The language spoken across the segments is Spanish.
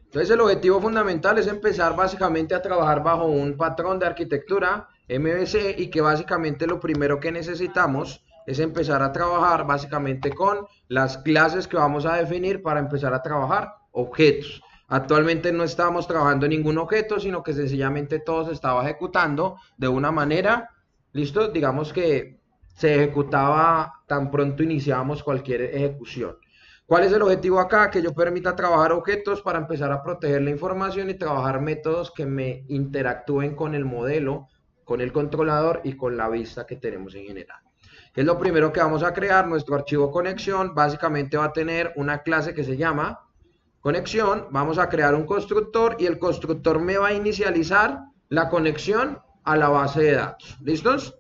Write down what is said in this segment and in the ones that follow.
Entonces el objetivo fundamental es empezar básicamente a trabajar bajo un patrón de arquitectura MVC y que básicamente lo primero que necesitamos es empezar a trabajar básicamente con las clases que vamos a definir para empezar a trabajar objetos. Actualmente no estamos trabajando en ningún objeto, sino que sencillamente todo se estaba ejecutando de una manera, ¿listo? Digamos que se ejecutaba tan pronto iniciábamos cualquier ejecución. ¿Cuál es el objetivo acá? Que yo permita trabajar objetos para empezar a proteger la información y trabajar métodos que me interactúen con el modelo, con el controlador y con la vista que tenemos en general. ¿Qué es lo primero que vamos a crear? Nuestro archivo conexión básicamente va a tener una clase que se llama conexión. Vamos a crear un constructor y el constructor me va a inicializar la conexión a la base de datos. ¿Listos?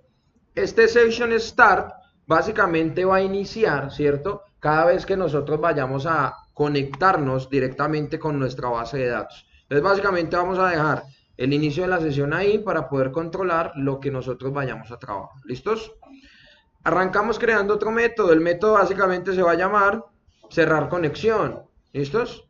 Este session start básicamente va a iniciar, ¿cierto? Cada vez que nosotros vayamos a conectarnos directamente con nuestra base de datos. Entonces básicamente vamos a dejar el inicio de la sesión ahí para poder controlar lo que nosotros vayamos a trabajar. ¿Listos? Arrancamos creando otro método. El método básicamente se va a llamar cerrar conexión. ¿Listos?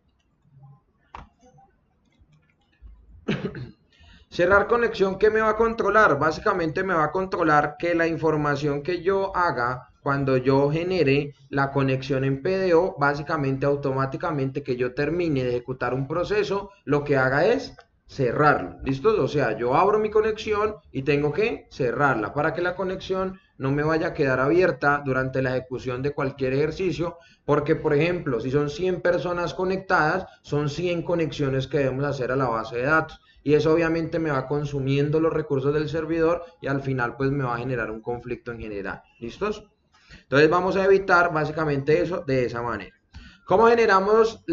Cerrar conexión, ¿qué me va a controlar? Básicamente me va a controlar que la información que yo haga cuando yo genere la conexión en PDO, básicamente automáticamente que yo termine de ejecutar un proceso, lo que haga es cerrarlo. ¿Listo? O sea, yo abro mi conexión y tengo que cerrarla para que la conexión no me vaya a quedar abierta durante la ejecución de cualquier ejercicio, porque por ejemplo, si son 100 personas conectadas, son 100 conexiones que debemos hacer a la base de datos y eso obviamente me va consumiendo los recursos del servidor y al final pues me va a generar un conflicto en general. ¿Listos? Entonces vamos a evitar básicamente eso de esa manera. ¿Cómo generamos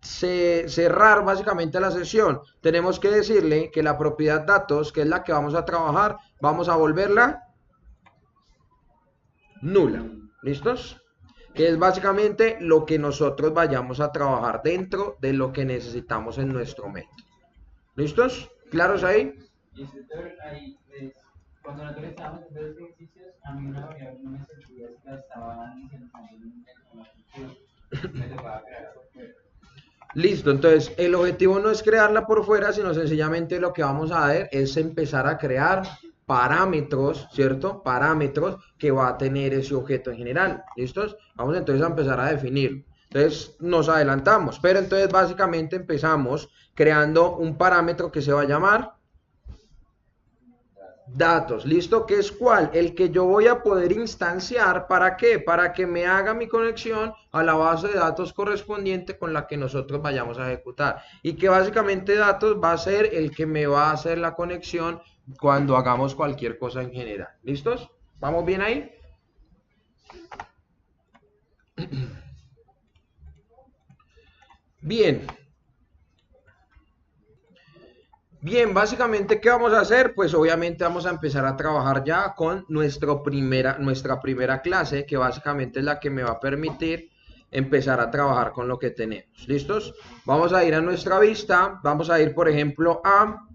cerrar básicamente la sesión? Tenemos que decirle que la propiedad datos, que es la que vamos a trabajar, vamos a volverla nula. ¿Listos? Que es básicamente lo que nosotros vayamos a trabajar dentro de lo que necesitamos en nuestro método. ¿Listos? ¿Claros ahí? Y ahí, pues, cuando nosotros estábamos haciendo los ejercicios, a mí una variable no me servía si la estaban inicializando en la función. Me tocaba crear por fuera. Listo, entonces el objetivo no es crearla por fuera, sino sencillamente lo que vamos a hacer es empezar a crear parámetros, ¿cierto? Parámetros que va a tener ese objeto en general. ¿Listos? Vamos entonces a empezar a definirlo. Entonces nos adelantamos, pero entonces básicamente empezamos creando un parámetro que se va a llamar datos. ¿Listo? ¿Qué es cuál? El que yo voy a poder instanciar. ¿Para qué? Para que me haga mi conexión a la base de datos correspondiente con la que nosotros vayamos a ejecutar. Y que básicamente datos va a ser el que me va a hacer la conexión cuando hagamos cualquier cosa en general. ¿Listos? ¿Vamos bien ahí? Bien. Bien, básicamente, ¿qué vamos a hacer? Pues obviamente vamos a empezar a trabajar ya con nuestra primera clase, que básicamente es la que me va a permitir empezar a trabajar con lo que tenemos. ¿Listos? Vamos a ir a nuestra vista, vamos a ir, por ejemplo, a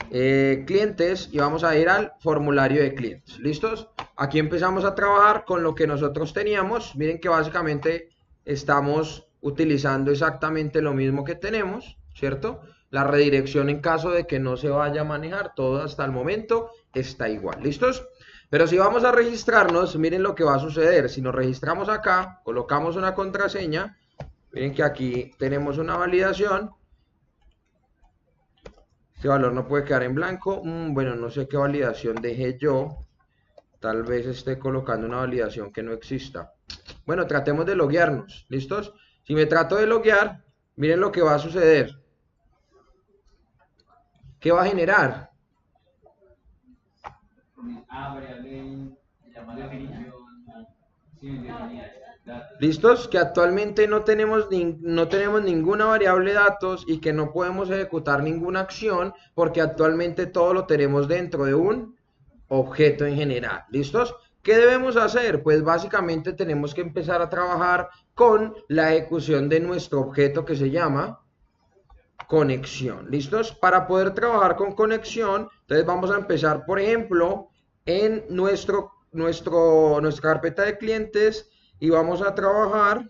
clientes y vamos a ir al formulario de clientes. ¿Listos? Aquí empezamos a trabajar con lo que nosotros teníamos. Miren que básicamente estamos utilizando exactamente lo mismo que tenemos, ¿cierto? La redirección en caso de que no se vaya a manejar, todo hasta el momento está igual. ¿Listos? Pero si vamos a registrarnos, miren lo que va a suceder. Si nos registramos acá, colocamos una contraseña, miren que aquí tenemos una validación. Este valor no puede quedar en blanco. Bueno, no sé qué validación dejé yo. Tal vez esté colocando una validación que no exista. Bueno, tratemos de loguearnos. ¿Listos? Si me trato de loguear, miren lo que va a suceder. ¿Qué va a generar? Variable, se llama la función. Sí, ¿Listos? Que actualmente no tenemos ninguna variable datos y que no podemos ejecutar ninguna acción porque actualmente todo lo tenemos dentro de un objeto en general. ¿Listos? ¿Qué debemos hacer? Pues básicamente tenemos que empezar a trabajar con la ejecución de nuestro objeto que se llama conexión. ¿Listos? Para poder trabajar con conexión, entonces vamos a empezar, por ejemplo, en nuestra carpeta de clientes y vamos a trabajar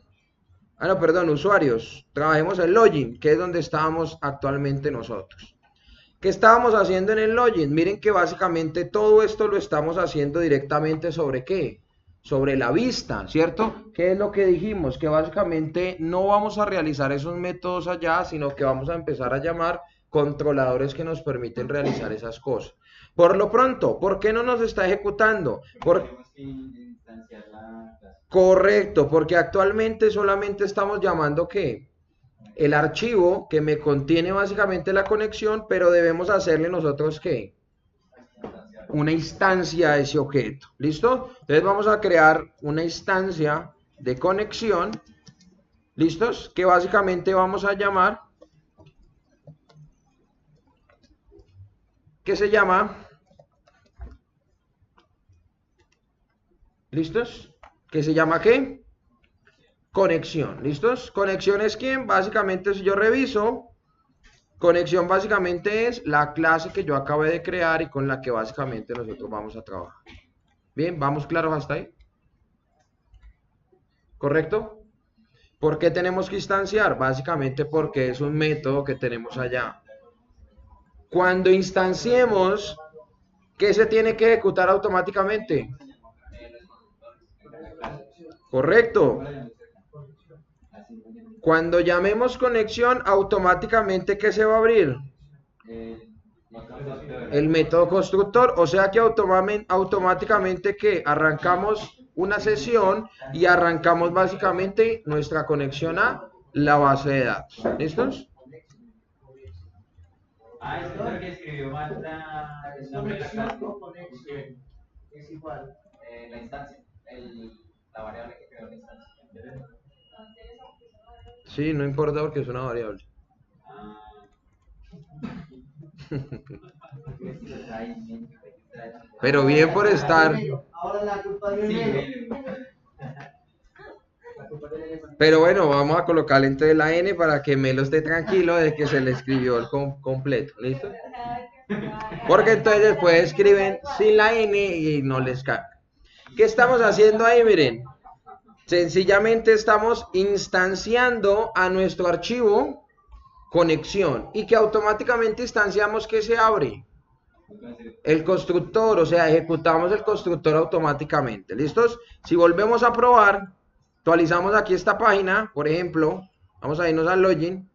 Ah, no, perdón, usuarios. Trabajemos el login, que es donde estábamos actualmente nosotros. ¿Qué estábamos haciendo en el login? Miren que básicamente todo esto lo estamos haciendo directamente sobre qué? Sobre la vista, ¿cierto? ¿Qué es lo que dijimos? Que básicamente no vamos a realizar esos métodos allá, sino que vamos a empezar a llamar controladores que nos permiten realizar esas cosas. Por lo pronto, ¿por qué no nos está ejecutando? Tenemos que instanciar la clase. Correcto, porque actualmente solamente estamos llamando ¿qué? El archivo que me contiene básicamente la conexión, pero debemos hacerle nosotros ¿qué? Una instancia a ese objeto. ¿Listo? Entonces vamos a crear una instancia de conexión. ¿Listos? Que básicamente vamos a llamar, que se llama, ¿listos? Que se llama ¿qué? Conexión. ¿Listos? Conexión es quién, básicamente si yo reviso, conexión básicamente es la clase que yo acabé de crear y con la que básicamente nosotros vamos a trabajar. Bien, ¿vamos claros hasta ahí? ¿Correcto? ¿Por qué tenemos que instanciar? Básicamente porque es un método que tenemos allá. Cuando instanciemos, ¿qué se tiene que ejecutar automáticamente? Correcto. Cuando llamemos conexión, automáticamente ¿qué se va a abrir? El método constructor, o sea que automáticamente que arrancamos una sesión y arrancamos básicamente nuestra conexión a la base de datos. ¿Listos? Ah, es lo que escribió mal el nombre de la clase. Es igual. La instancia, la variable que creó la instancia. Sí, no importa porque es una variable. Pero bien por estar. Ahora la culpa de Melo. Pero bueno, vamos a colocarle entonces la N para que Melo esté tranquilo de que se le escribió el completo. ¿Listo? Porque entonces después escriben sin la N y no les cabe. ¿Qué estamos haciendo ahí? Miren. Sencillamente estamos instanciando a nuestro archivo conexión y que automáticamente instanciamos que se abre el constructor, o sea, ejecutamos el constructor automáticamente. ¿Listos? Si volvemos a probar, actualizamos aquí esta página, por ejemplo, vamos a irnos al login,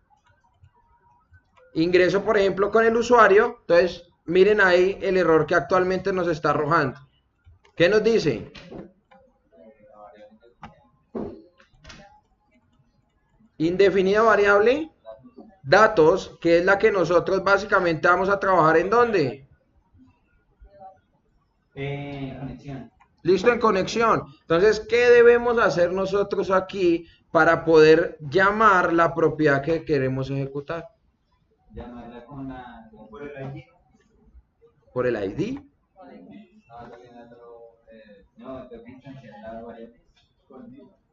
ingreso por ejemplo con el usuario, entonces miren ahí el error que actualmente nos está arrojando. ¿Qué nos dice? Indefinida variable, datos, que es la que nosotros básicamente vamos a trabajar en ¿dónde? Conexión. Listo, en conexión. Entonces, ¿qué debemos hacer nosotros aquí para poder llamar la propiedad que queremos ejecutar? Llamarla con la... por el ID. ¿Por el ID? No, tengo que instanciar la variable.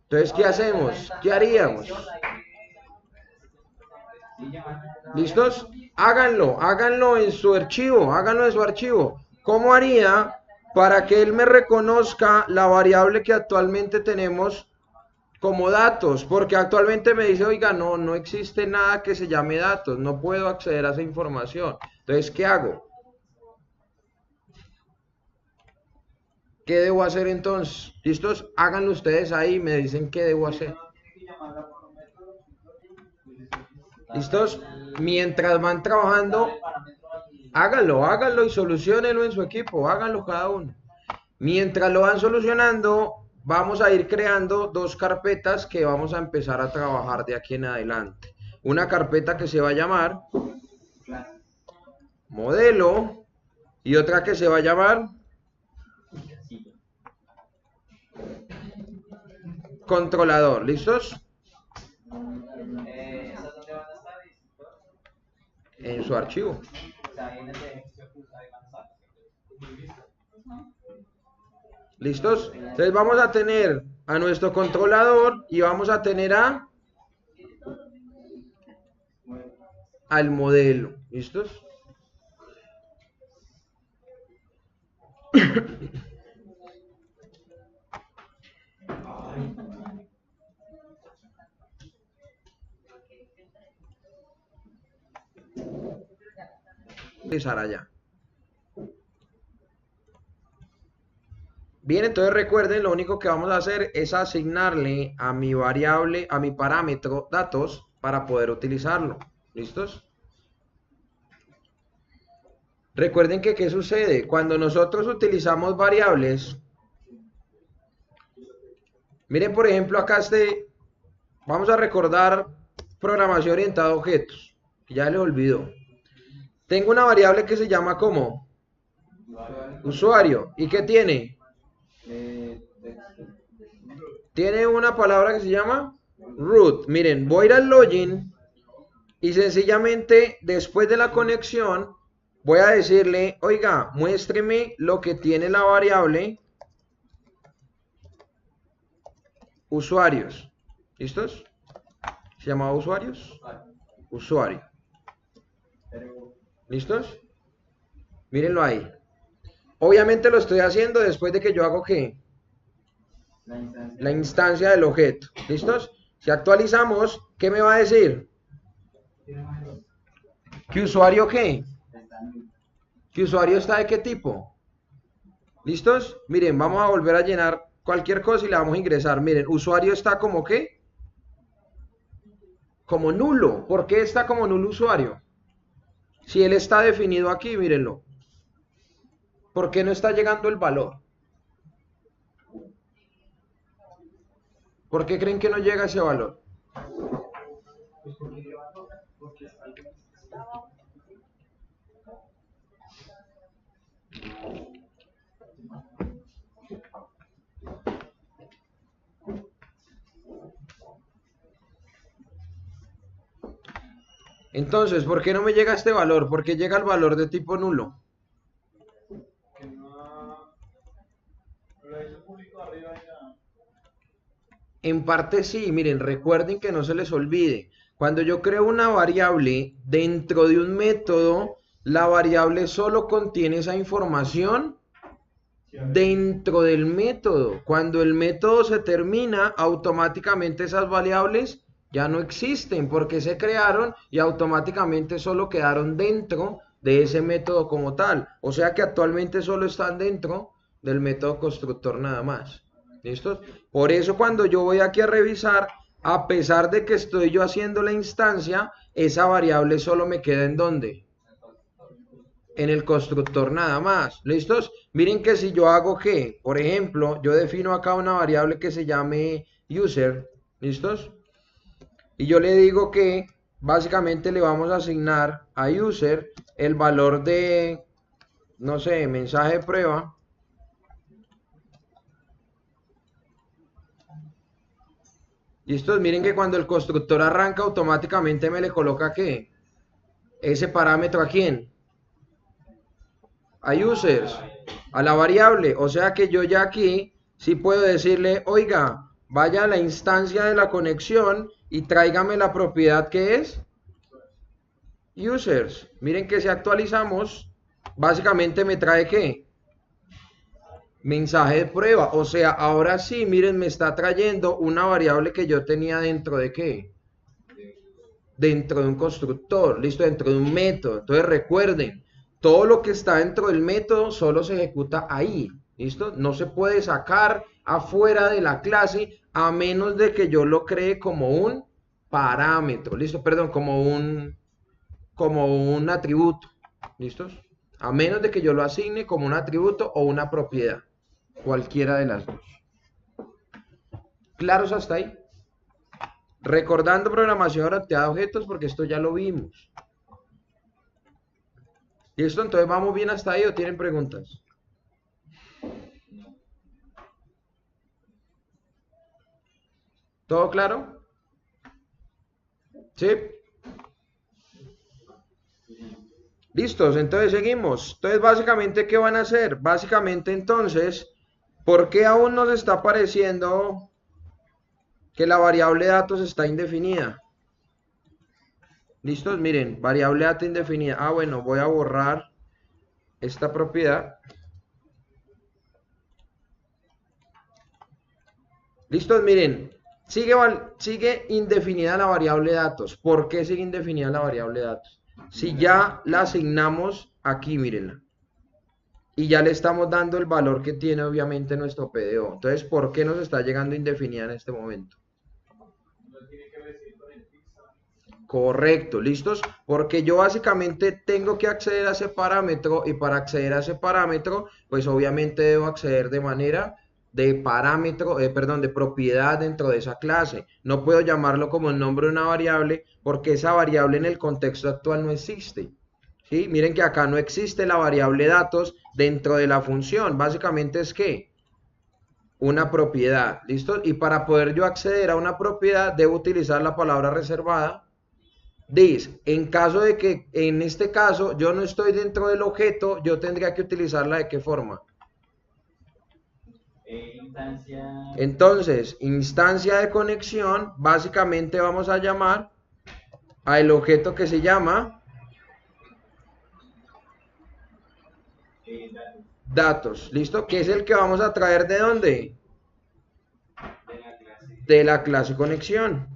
Entonces, ¿qué hacemos? ¿Qué haríamos? ¿Listos? Háganlo en su archivo, háganlo en su archivo. ¿Cómo haría para que él me reconozca la variable que actualmente tenemos como datos? Porque actualmente me dice, oiga, no existe nada que se llame datos, no puedo acceder a esa información. Entonces, ¿qué hago? ¿Qué debo hacer entonces? ¿Listos? Háganlo ustedes ahí y me dicen qué debo hacer. ¿Listos? Mientras van trabajando, háganlo y solucionenlo en su equipo, háganlo cada uno. Mientras lo van solucionando, vamos a ir creando dos carpetas que vamos a empezar a trabajar de aquí en adelante. Una carpeta que se va a llamar modelo y otra que se va a llamar controlador. ¿Listos? ¿Esas dónde van a estar? En su archivo. O sea, ahí en el ejercicio que ahí van a estar. ¿Listos? Entonces vamos a tener a nuestro controlador y vamos a tener al modelo. ¿Listos? utilizar allá. Bien, entonces recuerden, lo único que vamos a hacer es asignarle a mi variable, a mi parámetro datos para poder utilizarlo. ¿Listos? Recuerden que ¿qué sucede? Cuando nosotros utilizamos variables, miren por ejemplo acá vamos a recordar programación orientada a objetos, que ya les olvidó. Tengo una variable que se llama ¿cómo? Usuario. ¿Y qué tiene? Tiene una palabra que se llama root. Miren, voy a ir al login y sencillamente después de la conexión voy a decirle, oiga, muéstreme lo que tiene la variable usuarios. ¿Listos? ¿Se llamaba usuarios? Usuario. ¿Listos? Mírenlo ahí. Obviamente lo estoy haciendo después de que yo hago ¿qué? La instancia del objeto. ¿Listos? Si actualizamos, ¿qué me va a decir? ¿Qué usuario qué? ¿Qué usuario está de qué tipo? ¿Listos? Miren, vamos a volver a llenar cualquier cosa y le vamos a ingresar. Miren, usuario está como ¿qué? Como nulo. ¿Por qué está como nulo usuario? Si él está definido aquí, mírenlo. ¿Por qué no está llegando el valor? ¿Por qué creen que no llega ese valor? Entonces, ¿por qué no me llega este valor? ¿Por qué llega el valor de tipo nulo? En parte sí, miren, recuerden que no se les olvide. Cuando yo creo una variable dentro de un método, la variable solo contiene esa información dentro del método. Cuando el método se termina, automáticamente esas variables ya no existen porque se crearon y automáticamente solo quedaron dentro de ese método como tal. O sea que actualmente solo están dentro del método constructor nada más. ¿Listos? Por eso cuando yo voy aquí a revisar, a pesar de que estoy yo haciendo la instancia, esa variable solo me queda ¿en dónde? En el constructor nada más. ¿Listos? Miren que si yo hago que, por ejemplo, yo defino acá una variable que se llame user. ¿Listos? Y yo le digo que básicamente le vamos a asignar a user el valor de, no sé, mensaje de prueba. ¿Listos? Miren que cuando el constructor arranca automáticamente me le coloca ¿qué? Ese parámetro ¿a quién? A users, a la variable. O sea que yo ya aquí sí puedo decirle, oiga, vaya a la instancia de la conexión y tráigame la propiedad que es users. Miren que si actualizamos, básicamente me trae ¿qué? Mensaje de prueba. O sea, ahora sí, miren, me está trayendo una variable que yo tenía dentro de ¿qué? Dentro de un constructor, listo, dentro de un método. Entonces recuerden, todo lo que está dentro del método solo se ejecuta ahí, listo, no se puede sacar afuera de la clase a menos de que yo lo cree como un parámetro, listo, perdón, como un atributo, listos, a menos de que yo lo asigne como un atributo o una propiedad, cualquiera de las dos. ¿Claros hasta ahí? Recordando programación orientada a objetos porque esto ya lo vimos. ¿Listo? Entonces vamos bien hasta ahí o tienen preguntas. ¿Todo claro? ¿Sí? Listos, entonces seguimos. Entonces básicamente, ¿qué van a hacer? Básicamente entonces, ¿por qué aún nos está apareciendo que la variable datos está indefinida? ¿Listos? Miren, variable dato indefinida. Ah, bueno, voy a borrar esta propiedad. ¿Listos? Miren, sigue indefinida la variable datos. ¿Por qué sigue indefinida la variable datos? Si ya la asignamos aquí, mírenla. Y ya le estamos dando el valor que tiene obviamente nuestro PDO. Entonces, ¿por qué nos está llegando indefinida en este momento? Correcto, ¿listos? Porque yo básicamente tengo que acceder a ese parámetro y para acceder a ese parámetro, pues obviamente debo acceder de manera de parámetro, perdón, de propiedad dentro de esa clase. No puedo llamarlo como el nombre de una variable porque esa variable en el contexto actual no existe. ¿Sí? Miren que acá no existe la variable datos dentro de la función. Básicamente es que una propiedad, ¿listo? Y para poder yo acceder a una propiedad debo utilizar la palabra reservada. This, en caso de que en este caso yo no estoy dentro del objeto, yo tendría que utilizarla de qué forma. Entonces, instancia de conexión, básicamente vamos a llamar al objeto que se llama datos, ¿listo? Que es el que vamos a traer ¿de dónde? De la clase conexión.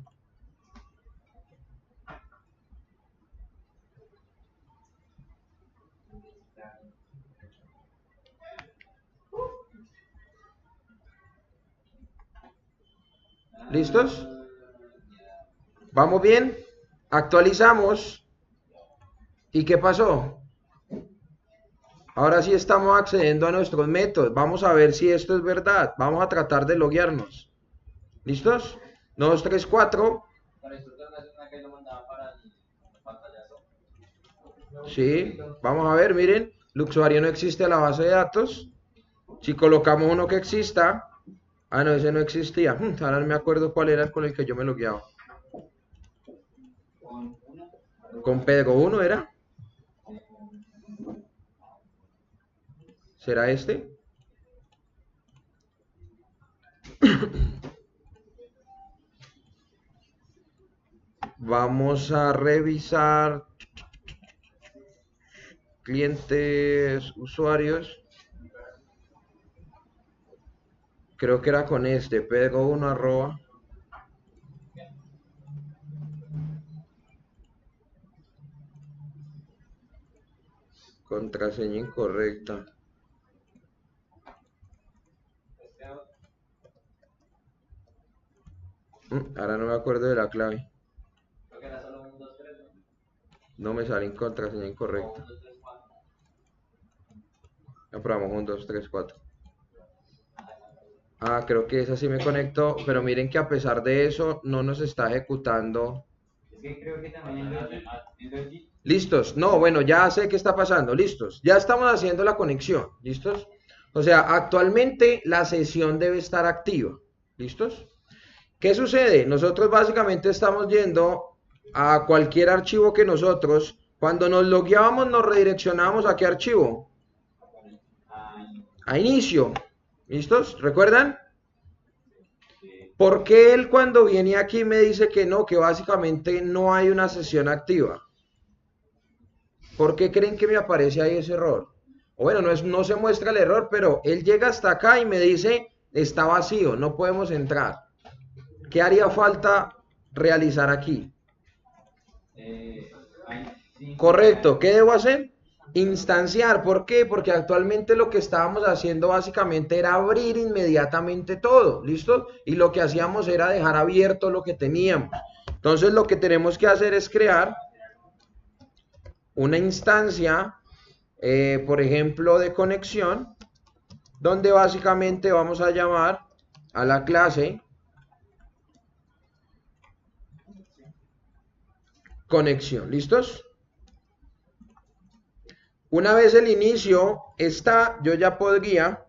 ¿Listos? ¿Vamos bien? Actualizamos. ¿Y qué pasó? Ahora sí estamos accediendo a nuestros métodos. Vamos a ver si esto es verdad. Vamos a tratar de loguearnos. ¿Listos? 1, 2, 3, 4. Sí, vamos a ver, miren. El usuario no existe en la base de datos. Si colocamos uno que exista. Ah, no, ese no existía. Ahora no me acuerdo cuál era el con el que yo me logueaba. Con Pedro 1 era. ¿Será este? Vamos a revisar clientes, usuarios. Creo que era con este, Pedro 1 arroba. Contraseña incorrecta. Ahora no me acuerdo de la clave. No me sale en contraseña incorrecta. Ya probamos 1, 2, 3, 4. Ah, creo que esa sí me conectó, pero miren que a pesar de eso no nos está ejecutando. ¿Listos? No, bueno, ya sé qué está pasando. ¿Listos? Ya estamos haciendo la conexión. ¿Listos? O sea, actualmente la sesión debe estar activa. ¿Listos? ¿Qué sucede? Nosotros básicamente estamos yendo a cualquier archivo que nosotros, cuando nos logueábamos, nos redireccionábamos a qué archivo. A inicio. ¿Listos? ¿Recuerdan? ¿Por qué él cuando viene aquí me dice que no, que básicamente no hay una sesión activa? ¿Por qué creen que me aparece ahí ese error? O bueno, no se muestra el error, pero él llega hasta acá y me dice, está vacío, no podemos entrar. ¿Qué haría falta realizar aquí? Correcto, ¿qué debo hacer? Instanciar, ¿por qué? Porque actualmente lo que estábamos haciendo básicamente era abrir inmediatamente todo, ¿listo? Y lo que hacíamos era dejar abierto lo que teníamos. Entonces lo que tenemos que hacer es crear una instancia, por ejemplo, de conexión, donde básicamente vamos a llamar a la clase conexión, ¿listos? Una vez el inicio está, yo ya podría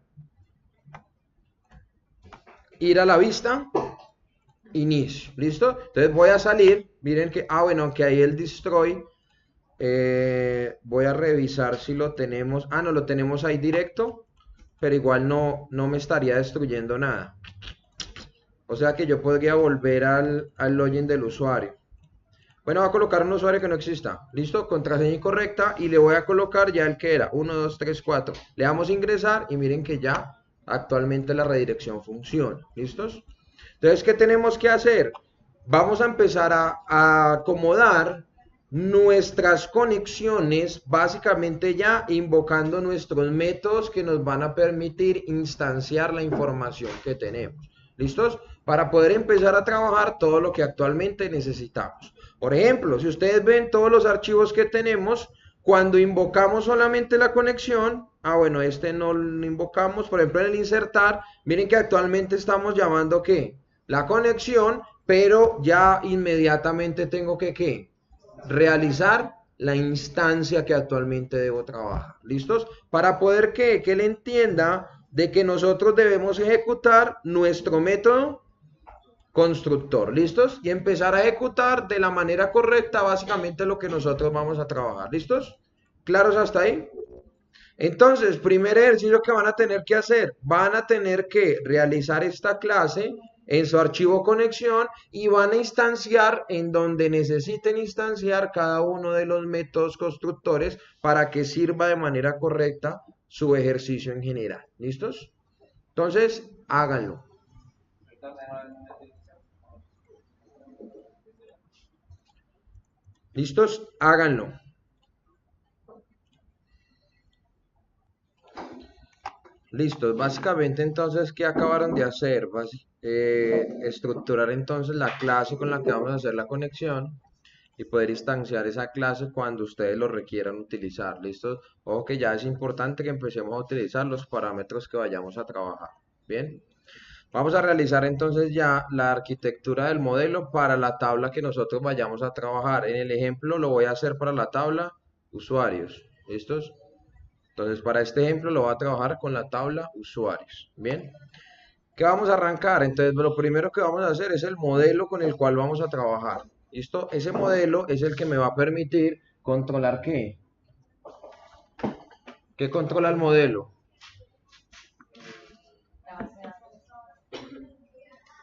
ir a la vista, inicio, ¿listo? Entonces voy a salir, miren que, bueno, que ahí el destroy, voy a revisar si lo tenemos, no lo tenemos ahí directo, pero igual no me estaría destruyendo nada. O sea que yo podría volver al login del usuario. Bueno, voy a colocar un usuario que no exista. ¿Listo? Contraseña incorrecta y le voy a colocar ya el que era. 1, 2, 3, 4. Le damos a ingresar y miren que ya actualmente la redirección funciona. ¿Listos? Entonces, ¿qué tenemos que hacer? Vamos a empezar a acomodar nuestras conexiones, básicamente ya invocando nuestros métodos que nos van a permitir instanciar la información que tenemos. ¿Listos? Para poder empezar a trabajar todo lo que actualmente necesitamos. Por ejemplo, si ustedes ven todos los archivos que tenemos, cuando invocamos solamente la conexión, bueno, este no lo invocamos, por ejemplo en el insertar, miren que actualmente estamos llamando ¿qué? La conexión, pero ya inmediatamente tengo que ¿qué? Realizar la instancia que actualmente debo trabajar. ¿Listos? Para poder que él entienda de que nosotros debemos ejecutar nuestro método constructor. ¿Listos? Y empezar a ejecutar de la manera correcta básicamente lo que nosotros vamos a trabajar. ¿Listos? ¿Claros hasta ahí? Entonces, primer ejercicio que van a tener que hacer, van a tener que realizar esta clase en su archivo conexión y van a instanciar en donde necesiten instanciar cada uno de los métodos constructores para que sirva de manera correcta su ejercicio en general. ¿Listos? Entonces, háganlo. ¿Listos? Háganlo. Listo, básicamente entonces, ¿qué acabaron de hacer? Estructurar entonces la clase con la que vamos a hacer la conexión y poder instanciar esa clase cuando ustedes lo requieran utilizar. ¿Listo? Ojo que ya es importante que empecemos a utilizar los parámetros que vayamos a trabajar. Bien, vamos a realizar entonces ya la arquitectura del modelo para la tabla que nosotros vayamos a trabajar. En el ejemplo lo voy a hacer para la tabla usuarios. ¿Listos? Entonces, para este ejemplo lo voy a trabajar con la tabla usuarios. Bien, ¿qué vamos a arrancar? Entonces, lo primero que vamos a hacer es el modelo con el cual vamos a trabajar. ¿Listo? Ese modelo es el que me va a permitir controlar ¿qué? ¿Qué controla el modelo?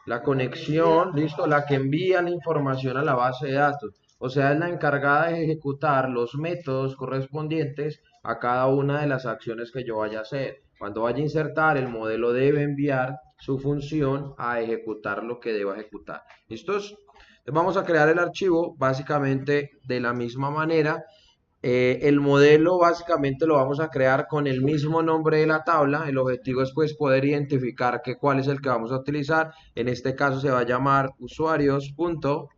La conexión, listo, la que envía la información a la base de datos. O sea, es la encargada de ejecutar los métodos correspondientes a cada una de las acciones que yo vaya a hacer. Cuando vaya a insertar, el modelo debe enviar su función a ejecutar lo que deba ejecutar. ¿Listos? Entonces vamos a crear el archivo básicamente de la misma manera. El modelo básicamente lo vamos a crear con el mismo nombre de la tabla. El objetivo es pues poder identificar cuál es el que vamos a utilizar. En este caso se va a llamar usuarios.php.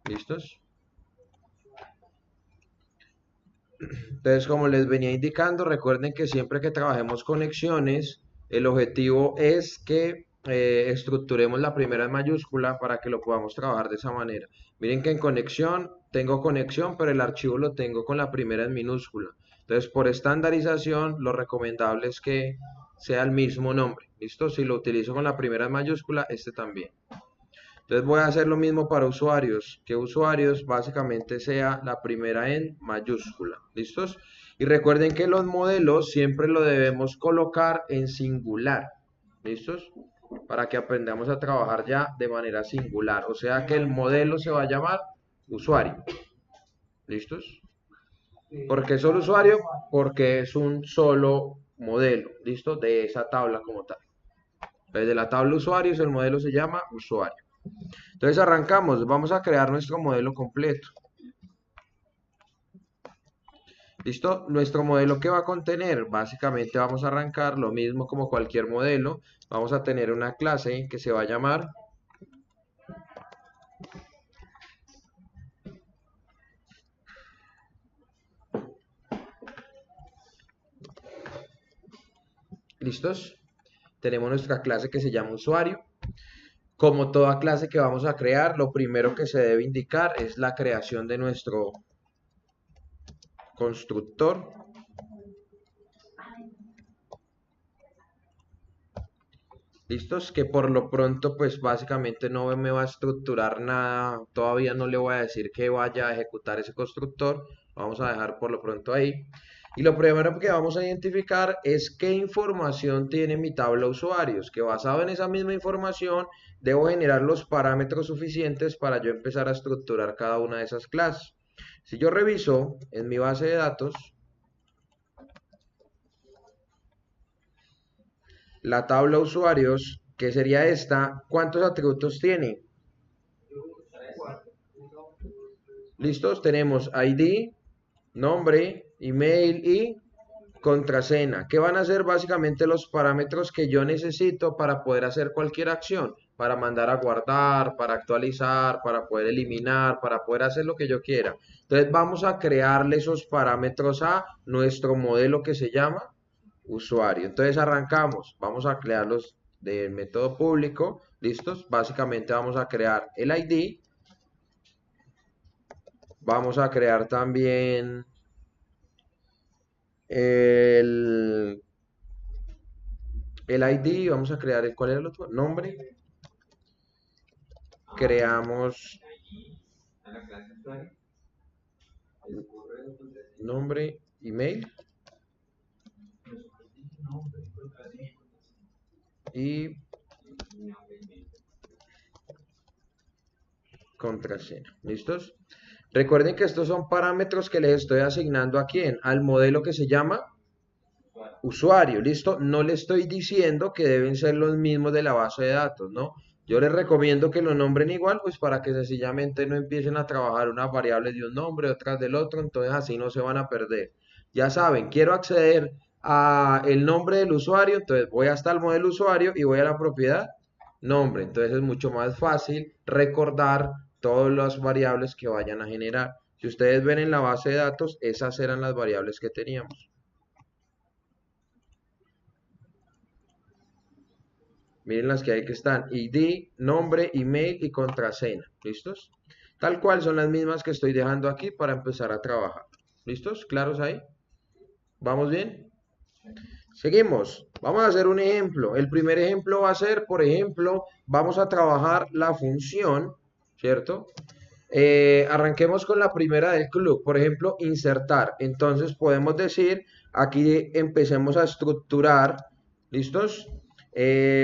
¿Listos? Entonces, como les venía indicando, recuerden que siempre que trabajemos conexiones, el objetivo es que estructuremos la primera en mayúscula para que lo podamos trabajar de esa manera. Miren que en conexión tengo conexión, pero el archivo lo tengo con la primera en minúscula. Entonces, por estandarización, lo recomendable es que sea el mismo nombre. ¿Listo? Si lo utilizo con la primera en mayúscula, este también. Entonces voy a hacer lo mismo para usuarios, que usuarios básicamente sea la primera en mayúscula. ¿Listos? Y recuerden que los modelos siempre lo debemos colocar en singular. ¿Listos? Para que aprendamos a trabajar ya de manera singular. O sea que el modelo se va a llamar usuario. ¿Listos? ¿Por qué solo usuario? Porque es un solo modelo. ¿Listo? De esa tabla como tal. Desde la tabla usuarios el modelo se llama usuario. Entonces arrancamos, vamos a crear nuestro modelo completo. ¿Listo? Nuestro modelo que va a contener, básicamente vamos a arrancar lo mismo como cualquier modelo. Vamos a tener una clase que se va a llamar ¿listos? Tenemos nuestra clase que se llama usuario. Como toda clase que vamos a crear, lo primero que se debe indicar es la creación de nuestro constructor. ¿Listos? Que por lo pronto pues básicamente no me va a estructurar nada, todavía no le voy a decir que vaya a ejecutar ese constructor, vamos a dejar por lo pronto ahí. Y lo primero que vamos a identificar es qué información tiene mi tabla usuarios, que basado en esa misma información debo generar los parámetros suficientes para yo empezar a estructurar cada una de esas clases. Si yo reviso en mi base de datos, la tabla usuarios, que sería esta, ¿cuántos atributos tiene? ¿Listos? Tenemos ID, nombre, email y contraseña. ¿Qué van a ser básicamente los parámetros que yo necesito para poder hacer cualquier acción? Para mandar a guardar, para actualizar, para poder eliminar, para poder hacer lo que yo quiera. Entonces vamos a crearle esos parámetros a nuestro modelo que se llama usuario. Entonces arrancamos. Vamos a crearlos del método público. ¿Listos? Básicamente vamos a crear el ID. Vamos a crear también el ID, vamos a crear ¿cuál era el otro? Nombre. Creamos nombre, email y contraseña. ¿Listos? Recuerden que estos son parámetros que les estoy asignando a quién, al modelo que se llama usuario. ¿Listo? No le estoy diciendo que deben ser los mismos de la base de datos, ¿no? Yo les recomiendo que lo nombren igual, pues para que sencillamente no empiecen a trabajar unas variables de un nombre, otras del otro, entonces así no se van a perder. Ya saben, quiero acceder a el nombre del usuario, entonces voy hasta el modelo usuario y voy a la propiedad nombre. Entonces es mucho más fácil recordar todas las variables que vayan a generar. Si ustedes ven en la base de datos, esas eran las variables que teníamos. Miren las que hay que están, ID, nombre, email y contraseña. ¿Listos? Tal cual son las mismas que estoy dejando aquí para empezar a trabajar. ¿Listos? ¿Claros ahí? ¿Vamos bien? Seguimos. Vamos a hacer un ejemplo. El primer ejemplo va a ser, por ejemplo, vamos a trabajar la función, ¿cierto? Arranquemos con la primera del club, por ejemplo, insertar. Entonces podemos decir, aquí empecemos a estructurar, ¿listos?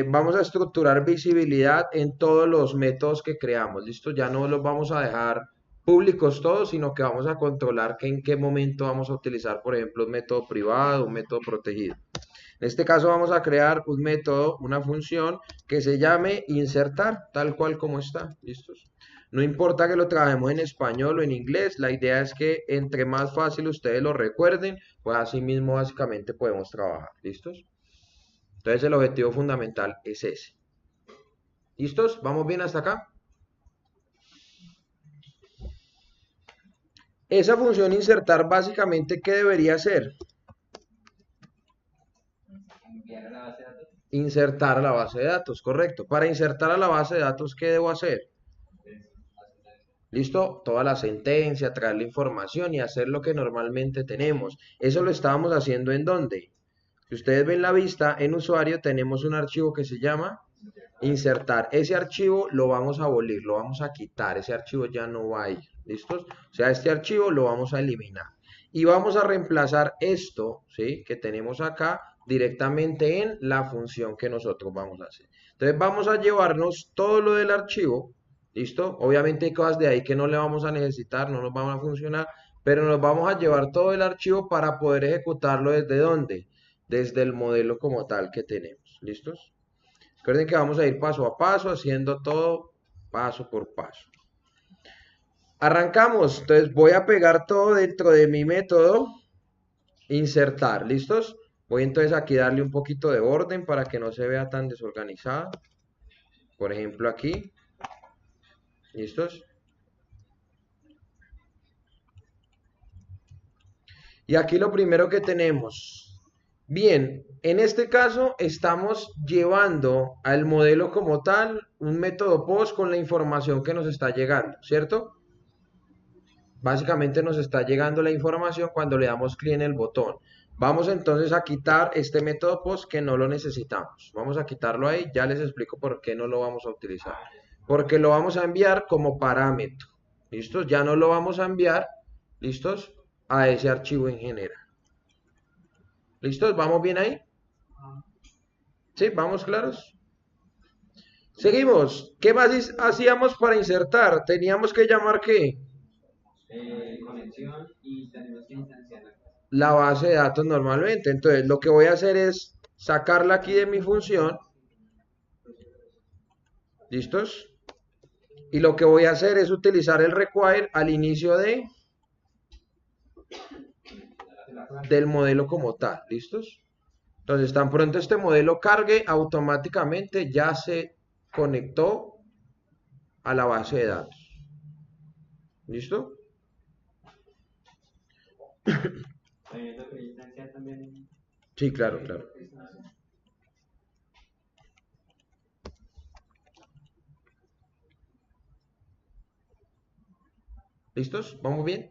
Vamos a estructurar visibilidad en todos los métodos que creamos, ¿listo? Ya no los vamos a dejar públicos todos, sino que vamos a controlar que en qué momento vamos a utilizar, por ejemplo, un método privado, un método protegido. En este caso vamos a crear un método, una función que se llame insertar, tal cual como está, ¿listos? No importa que lo trabajemos en español o en inglés, la idea es que entre más fácil ustedes lo recuerden, pues así mismo básicamente podemos trabajar, ¿listos? Entonces el objetivo fundamental es ese. ¿Listos? ¿Vamos bien hasta acá? Esa función insertar básicamente, ¿qué debería hacer? Insertar a la base de datos, correcto. Para insertar a la base de datos, ¿qué debo hacer? ¿Listo? Toda la sentencia, traer la información y hacer lo que normalmente tenemos. Eso lo estábamos haciendo ¿en dónde? Si ustedes ven la vista, en usuario tenemos un archivo que se llama insertar. Ese archivo lo vamos a abolir, lo vamos a quitar. Ese archivo ya no va a ir. ¿Listos? O sea, este archivo lo vamos a eliminar. Y vamos a reemplazar esto, ¿sí? Que tenemos acá directamente en la función que nosotros vamos a hacer. Entonces vamos a llevarnos todo lo del archivo, ¿listo? Obviamente hay cosas de ahí que no le vamos a necesitar, no nos van a funcionar, pero nos vamos a llevar todo el archivo para poder ejecutarlo ¿desde dónde? Desde el modelo como tal que tenemos, ¿listos? Recuerden que vamos a ir paso a paso, haciendo todo paso por paso. Arrancamos, entonces voy a pegar todo dentro de mi método insertar, ¿listos? Voy entonces aquí a darle un poquito de orden para que no se vea tan desorganizado. Por ejemplo aquí, ¿listos? Y aquí lo primero que tenemos, bien, en este caso estamos llevando al modelo como tal un método post con la información que nos está llegando, ¿cierto? Básicamente nos está llegando la información cuando le damos clic en el botón. Vamos entonces a quitar este método post que no lo necesitamos. Vamos a quitarlo ahí, ya les explico por qué no lo vamos a utilizar. Porque lo vamos a enviar como parámetro. ¿Listos? Ya no lo vamos a enviar, ¿listos? A ese archivo en general. ¿Listos? ¿Vamos bien ahí? ¿Sí? ¿Vamos claros? Seguimos. ¿Qué más hacíamos para insertar? Teníamos que llamar ¿qué? Conexión y tenemos que instanciar La base de datos normalmente. Entonces, lo que voy a hacer es sacarla aquí de mi función. ¿Listos? Y lo que voy a hacer es utilizar el require al inicio del modelo como tal. ¿Listos? Entonces, tan pronto este modelo cargue, automáticamente ya se conectó a la base de datos. ¿Listo? Sí, claro, claro. ¿Listos? ¿Vamos bien?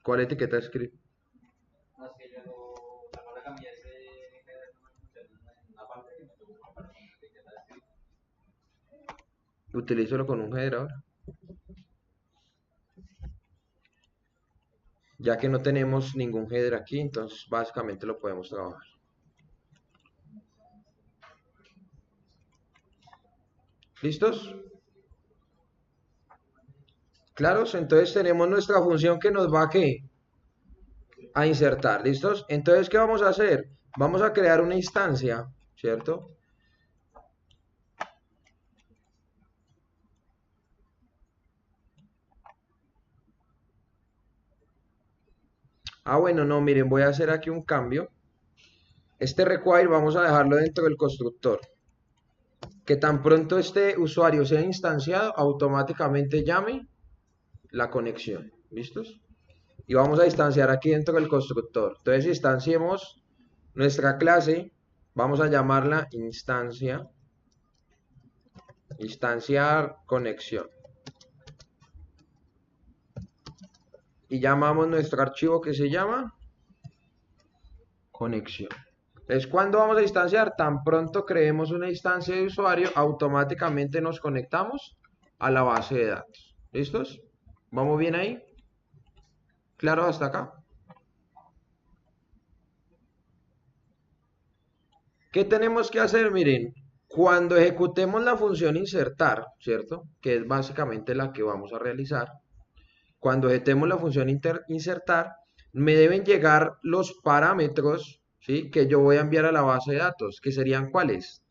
¿Cuál etiqueta escribe? No, es que yo no le cambié ese header, no me funciona en una parte y me tuvo que compartir una etiqueta de script. Utilízalo con un header ahora. Ya que no tenemos ningún header aquí, entonces básicamente lo podemos trabajar. ¿Listos? ¿Claros? Entonces tenemos nuestra función que nos va a insertar. ¿Listos? Entonces, ¿qué vamos a hacer? Vamos a crear una instancia, ¿cierto? Ah, bueno, no, miren, voy a hacer aquí un cambio. Este require vamos a dejarlo dentro del constructor. Que tan pronto este usuario sea instanciado, automáticamente llame la conexión. ¿Listos? Y vamos a instanciar aquí dentro del constructor. Entonces, instanciemos nuestra clase, vamos a llamarla instanciar conexión. Y llamamos nuestro archivo que se llama conexión. Entonces, ¿cuándo vamos a instanciar? Tan pronto creemos una instancia de usuario, automáticamente nos conectamos a la base de datos. ¿Listos? ¿Vamos bien ahí? ¿Claro hasta acá? ¿Qué tenemos que hacer? Miren, cuando ejecutemos la función insertar, ¿cierto? Que es básicamente la que vamos a realizar. Cuando ejecutemos la función insertar, me deben llegar los parámetros, ¿sí? Que yo voy a enviar a la base de datos, que serían ¿cuáles?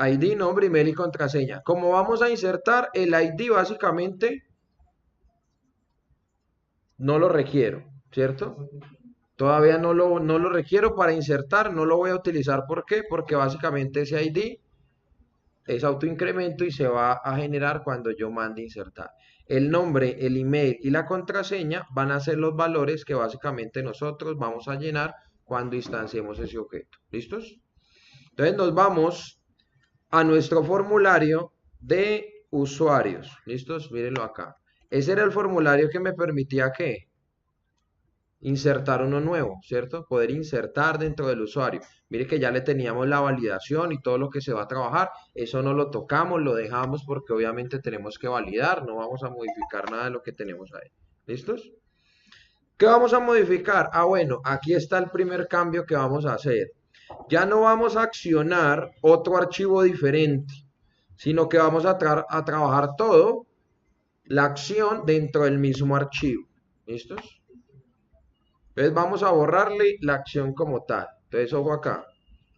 ID, nombre, email y contraseña. Como vamos a insertar, el ID básicamente no lo requiero, ¿cierto? Todavía no lo requiero para insertar, no lo voy a utilizar. ¿Por qué? Porque básicamente ese ID es autoincremento y se va a generar cuando yo mande insertar. El nombre, el email y la contraseña van a ser los valores que básicamente nosotros vamos a llenar cuando instanciemos ese objeto. ¿Listos? Entonces nos vamos a nuestro formulario de usuarios. ¿Listos? Mírenlo acá. Ese era el formulario que me permitía que insertar uno nuevo, ¿cierto? Poder insertar dentro del usuario. Mire que ya le teníamos la validación y todo lo que se va a trabajar. Eso no lo tocamos, lo dejamos porque obviamente tenemos que validar. No vamos a modificar nada de lo que tenemos ahí. ¿Listos? ¿Qué vamos a modificar? Ah, bueno, aquí está el primer cambio que vamos a hacer. Ya no vamos a accionar otro archivo diferente, sino que vamos a trabajar todo la acción dentro del mismo archivo. ¿Listos? Entonces vamos a borrarle la acción como tal. Entonces, ojo acá.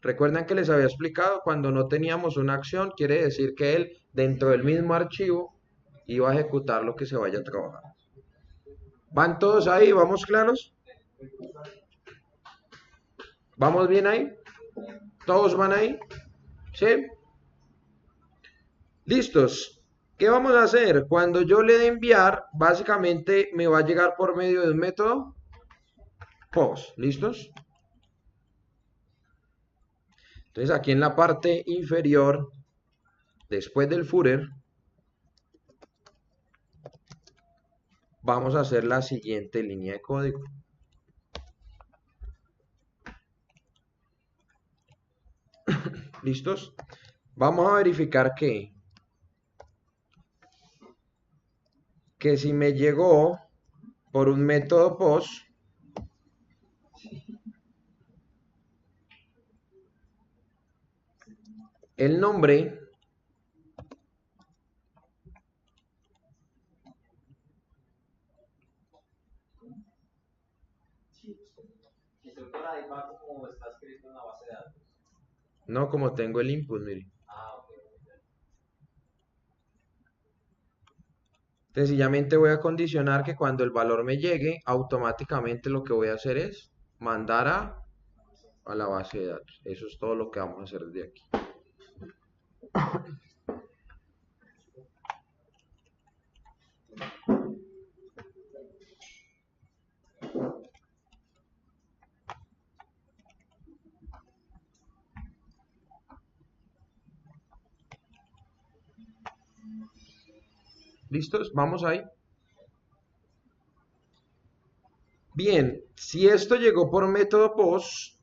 Recuerdan que les había explicado, cuando no teníamos una acción, quiere decir que él, dentro del mismo archivo, iba a ejecutar lo que se vaya a trabajar. ¿Van todos ahí? ¿Vamos claros? ¿Vamos bien ahí? ¿Todos van ahí? ¿Sí? ¿Listos? ¿Qué vamos a hacer? Cuando yo le dé enviar, básicamente me va a llegar por medio de un método post. ¿Listos? Entonces aquí en la parte inferior, después del footer, vamos a hacer la siguiente línea de código. ¿Listos? Vamos a verificar que si me llegó por un método post, el nombre Instructor ahí va como está escrito en la base de datos. No, como tengo el input, mire. Ah, ok. Sencillamente voy a condicionar que cuando el valor me llegue, automáticamente lo que voy a hacer es mandar a la base de datos. Eso es todo lo que vamos a hacer desde aquí. ¿Listos? Vamos ahí. Bien, si esto llegó por método POST,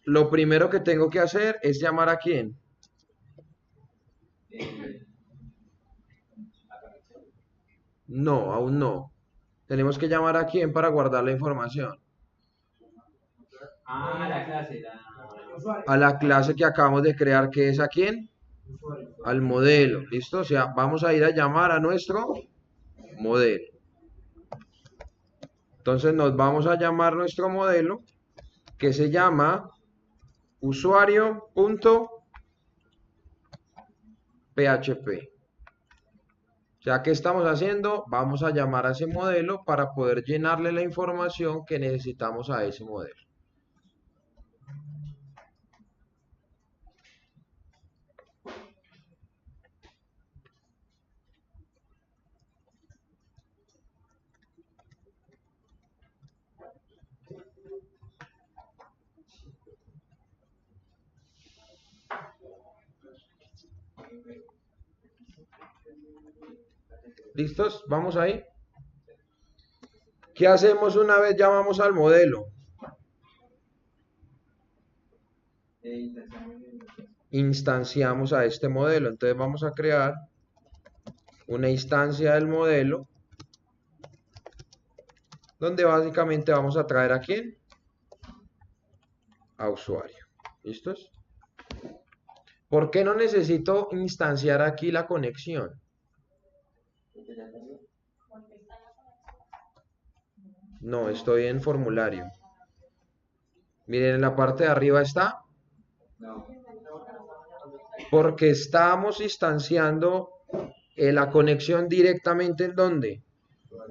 lo primero que tengo que hacer es llamar a quién. No, aún no. Tenemos que llamar a quién para guardar la información. Ah, la clase, A la clase que acabamos de crear, que es a quién. Al modelo. ¿Listo? O sea, vamos a ir a llamar a nuestro modelo. Entonces nos vamos a llamar nuestro modelo, que se llama usuario.php. Ya que estamos haciendo, vamos a llamar a ese modelo para poder llenarle la información que necesitamos a ese modelo. ¿Listos? Vamos ahí. ¿Qué hacemos una vez llamamos al modelo? Instanciamos a este modelo. Entonces vamos a crear una instancia del modelo donde básicamente vamos a traer a quién? A usuario. ¿Listos? ¿Por qué no necesito instanciar aquí la conexión? No, estoy en formulario. Miren, en la parte de arriba está. Porque estamos instanciando la conexión directamente en ¿dónde?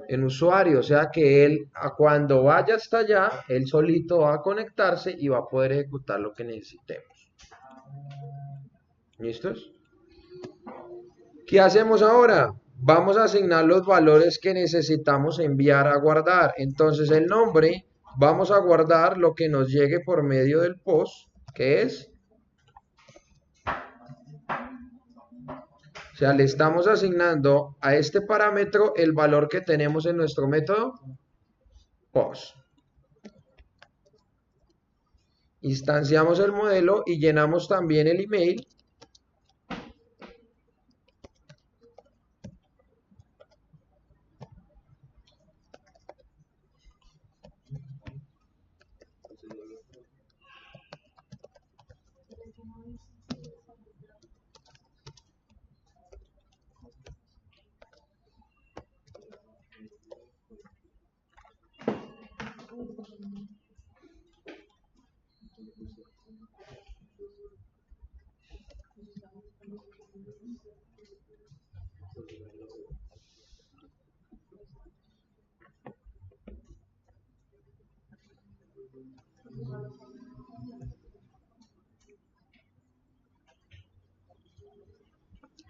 En usuario. O sea que él, cuando vaya hasta allá, él solito va a conectarse y va a poder ejecutar lo que necesitemos. ¿Listos? ¿Qué hacemos ahora? Vamos a asignar los valores que necesitamos enviar a guardar. Entonces el nombre, vamos a guardar lo que nos llegue por medio del post, que es, o sea, le estamos asignando a este parámetro el valor que tenemos en nuestro método post. Instanciamos el modelo y llenamos también el email.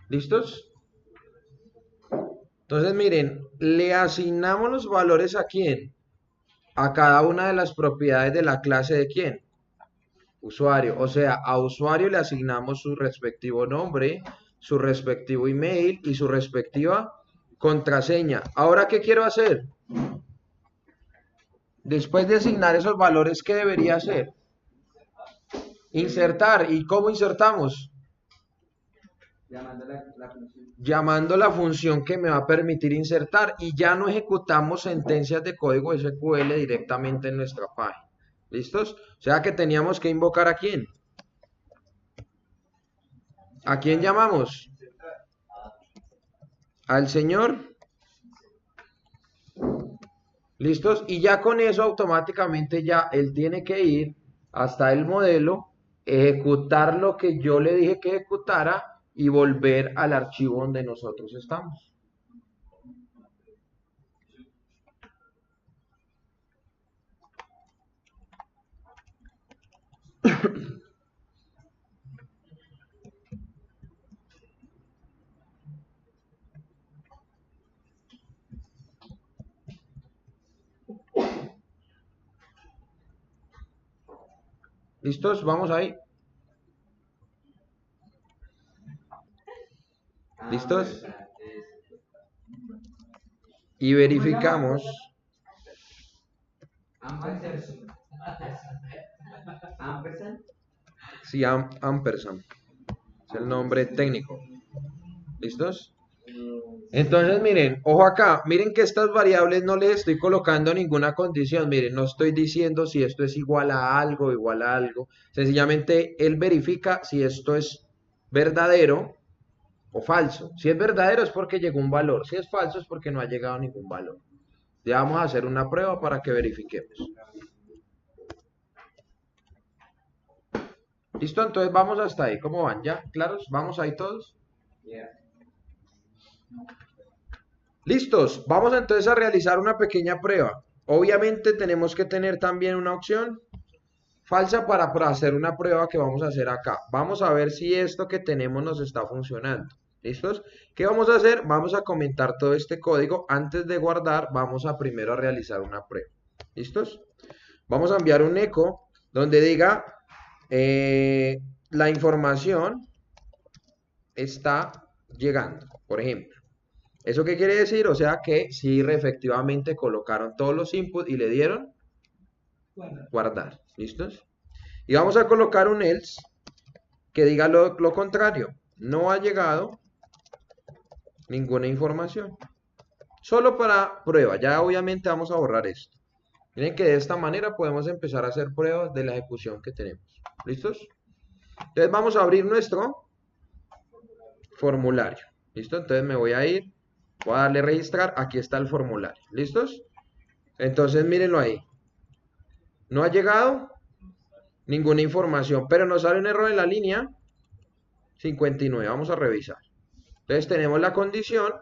¿Listos? Entonces miren, le asignamos los valores a quién, a cada una de las propiedades de la clase de quién, usuario. O sea, a usuario le asignamos su respectivo nombre, su respectivo email y su respectiva contraseña. Ahora, ¿qué quiero hacer? Después de asignar esos valores, ¿qué debería hacer? Insertar. ¿Y cómo insertamos? Llamando la función que me va a permitir insertar, y ya no ejecutamos sentencias de código SQL directamente en nuestra página. ¿Listos? O sea que teníamos que invocar ¿a quién? ¿A quién llamamos? Al señor ¿Listos? Y ya con eso automáticamente ya él tiene que ir hasta el modelo, ejecutar lo que yo le dije que ejecutara y volver al archivo donde nosotros estamos. ¿Listos? Vamos ahí. ¿Listos? Y verificamos. Ampersand. Sí, ampersand. Es el nombre técnico. ¿Listos? Entonces, miren, ojo acá, miren que estas variables no les estoy colocando ninguna condición, miren, no estoy diciendo si esto es igual a algo, igual a algo, sencillamente él verifica si esto es verdadero o falso. Si es verdadero es porque llegó un valor, si es falso es porque no ha llegado ningún valor. Ya vamos a hacer una prueba para que verifiquemos. ¿Listo? Entonces vamos hasta ahí, ¿cómo van? ¿Ya? ¿Claros? ¿Vamos ahí todos? Listos, vamos entonces a realizar una pequeña prueba. Obviamente tenemos que tener también una opción falsa para hacer una prueba que vamos a hacer acá. Vamos a ver si esto que tenemos nos está funcionando. ¿Listos? ¿Qué vamos a hacer? Vamos a comentar todo este código. Antes de guardar, vamos a primero a realizar una prueba. ¿Listos? Vamos a enviar un eco donde diga la información está llegando, por ejemplo. ¿Eso qué quiere decir? O sea que sí, efectivamente colocaron todos los inputs y le dieron guardar. ¿Listos? Y vamos a colocar un else que diga lo contrario. No ha llegado ninguna información. Solo para prueba. Ya obviamente vamos a borrar esto. Miren que de esta manera podemos empezar a hacer pruebas de la ejecución que tenemos. ¿Listos? Entonces vamos a abrir nuestro formulario. ¿Listo? Entonces me voy a ir. Voy a darle registrar. Aquí está el formulario. ¿Listos? Entonces mírenlo ahí. No ha llegado ninguna información, pero nos sale un error en la línea 59. Vamos a revisar. Entonces tenemos la condición.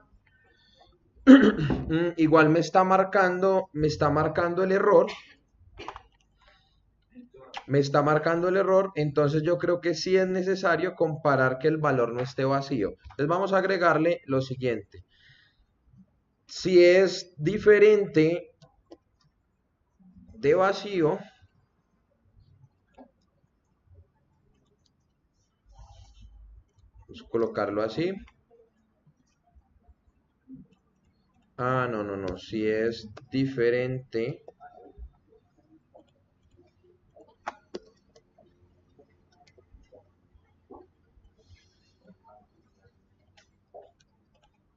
Igual me está marcando el error. Me está marcando el error. Entonces yo creo que sí es necesario comparar que el valor no esté vacío. Entonces vamos a agregarle lo siguiente. Si es diferente de vacío, vamos a colocarlo así. Ah, no. Si es diferente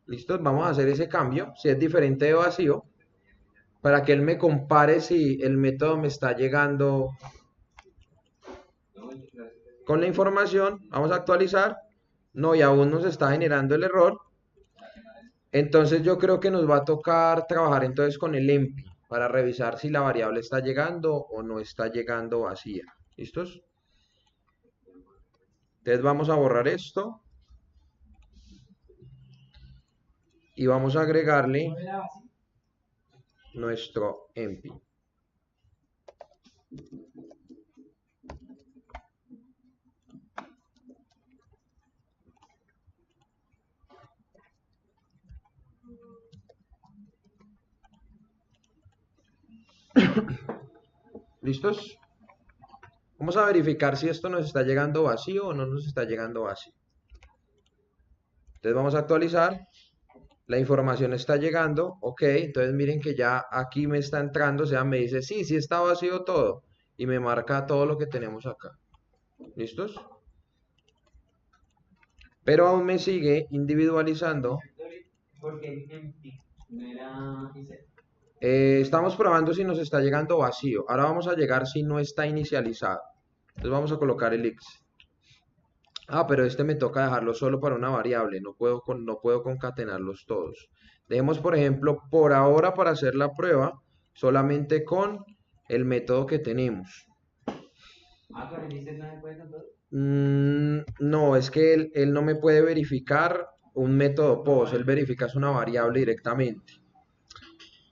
¿listo? Vamos a hacer ese cambio. Si es diferente de vacío, para que él me compare si el método me está llegando con la información. Vamos a actualizar. No, y aún nos está generando el error. Entonces yo creo que nos va a tocar trabajar entonces con el empty para revisar si la variable está llegando o no está llegando vacía. ¿Listos? Entonces vamos a borrar esto. Y vamos a agregarle nuestro empty. ¿Listos? Vamos a verificar si esto nos está llegando vacío o no nos está llegando vacío. Entonces vamos a actualizar. La información está llegando. Ok, entonces miren que ya aquí me está entrando. O sea, me dice, sí está vacío todo. Y me marca todo lo que tenemos acá. ¿Listos? Pero aún me sigue individualizando. Porque empty no era Estamos probando si nos está llegando vacío. Ahora vamos a llegar si no está inicializado. Entonces vamos a colocar el x. Ah, pero este me toca dejarlo solo para una variable. No puedo concatenarlos todos. Dejemos, por ejemplo, por ahora para hacer la prueba, solamente con el método que tenemos. Ah, con el ICET no se puede con todo. No, es que él no me puede verificar un método post, él verifica es una variable directamente.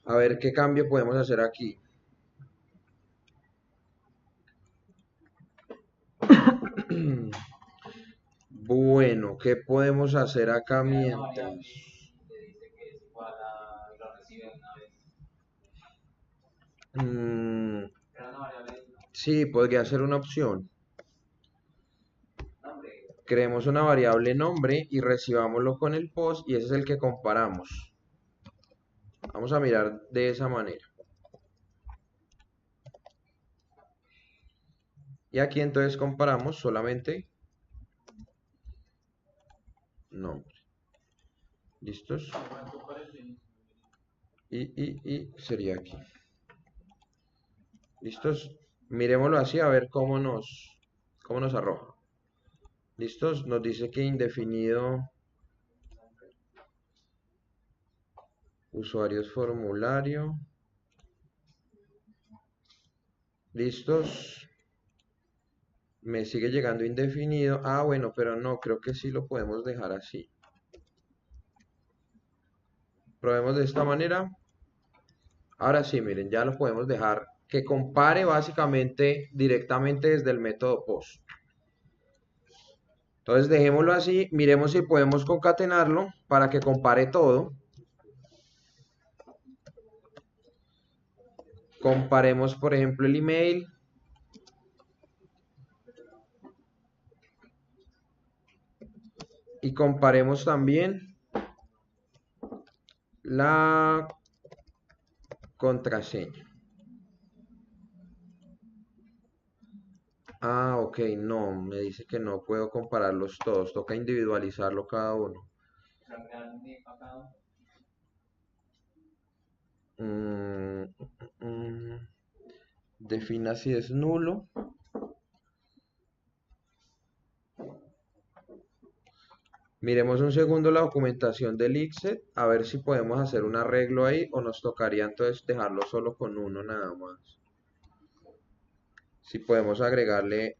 A ver qué cambio podemos hacer aquí. Bueno, ¿qué podemos hacer acá Crear una variable mientras? y le dice que es igual a y lo recibe de una vez. Mm, Crear una variable sí, podría ser una opción. nombre. Creemos una variable nombre y recibámoslo con el post y ese es el que comparamos. Vamos a mirar de esa manera. Y aquí entonces comparamos solamente nombre. ¿Listos? Y sería aquí. ¿Listos? Miremoslo así a ver cómo nos arroja. ¿Listos? Nos dice que indefinido usuarios formulario. ¿Listos? Me sigue llegando indefinido. Ah, bueno, pero no, creo que sí lo podemos dejar así. Probemos de esta manera. Ahora sí, miren, ya lo podemos dejar que compare básicamente directamente desde el método post. Entonces dejémoslo así, miremos si podemos concatenarlo para que compare todo. Comparemos, por ejemplo, el email. Y comparemos también la contraseña. Ah, ok, no, me dice que no puedo compararlos todos, toca individualizarlo cada uno. Crear un NIF a cada uno. Mm, Defina si es nulo. Miremos un segundo la documentación del ICSET, a ver si podemos hacer un arreglo ahí o nos tocaría entonces dejarlo solo con uno nada más. Si podemos agregarle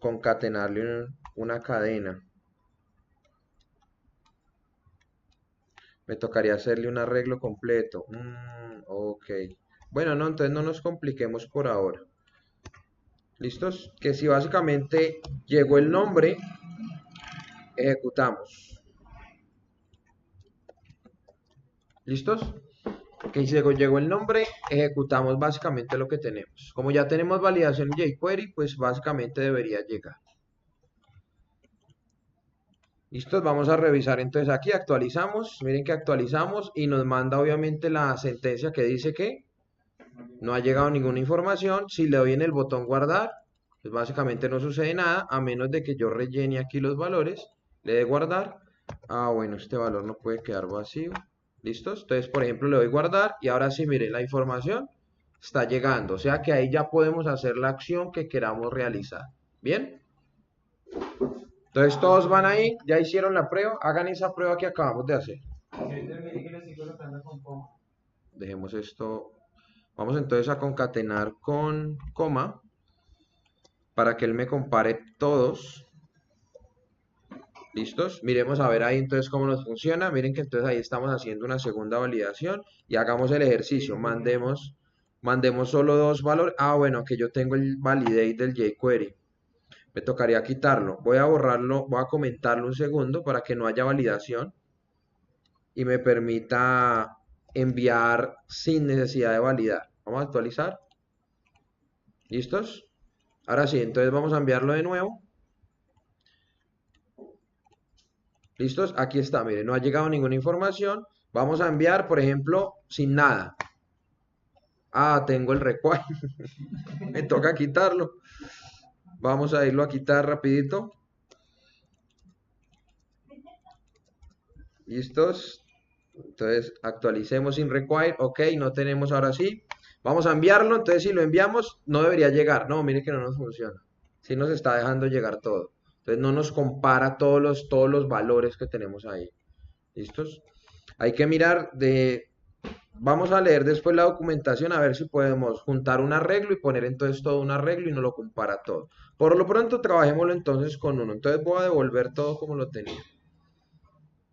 concatenarle una cadena. Me tocaría hacerle un arreglo completo. Ok. Bueno, no, entonces no nos compliquemos por ahora. ¿Listos? Que si básicamente llegó el nombre, ejecutamos. ¿Listos? Que si llegó el nombre, ejecutamos básicamente lo que tenemos. Como ya tenemos validación en jQuery, pues básicamente debería llegar. ¿Listos? Vamos a revisar entonces aquí, actualizamos. Miren que actualizamos y nos manda obviamente la sentencia que dice que no ha llegado ninguna información. Si le doy en el botón guardar, pues básicamente no sucede nada, a menos de que yo rellene aquí los valores, le dé guardar. Ah, bueno, este valor no puede quedar vacío. ¿Listos? Entonces, por ejemplo, le doy guardar y ahora sí, miren, la información está llegando. O sea que ahí ya podemos hacer la acción que queramos realizar. ¿Bien? Entonces todos van ahí, ya hicieron la prueba, hagan esa prueba que acabamos de hacer. Entonces me dice que lo estoy colocando con coma. Dejemos esto. Vamos entonces a concatenar con coma para que él me compare todos. ¿Listos? Miremos a ver ahí entonces cómo nos funciona. Miren que entonces ahí estamos haciendo una segunda validación y hagamos el ejercicio. Mandemos solo dos valores. Ah, bueno, que yo tengo el validate del jQuery. Me tocaría quitarlo. Voy a borrarlo, voy a comentarlo un segundo para que no haya validación y me permita enviar sin necesidad de validar. Vamos a actualizar. ¿Listos? Ahora sí, entonces vamos a enviarlo de nuevo. ¿Listos? Aquí está, miren, no ha llegado ninguna información. Vamos a enviar, por ejemplo, sin nada. Ah, tengo el require. Me toca quitarlo. Vamos a irlo a quitar rapidito. ¿Listos? Entonces actualicemos sin require. Ok, no tenemos ahora sí. Vamos a enviarlo. Entonces si lo enviamos, no debería llegar. No, mire que no nos funciona. Sí nos está dejando llegar todo. Entonces no nos compara todos los valores que tenemos ahí. ¿Listos? Hay que mirar Vamos a leer después la documentación a ver si podemos juntar un arreglo y poner entonces todo un arreglo y nos lo compara todo. Por lo pronto trabajémoslo entonces con uno. Entonces voy a devolver todo como lo tenía.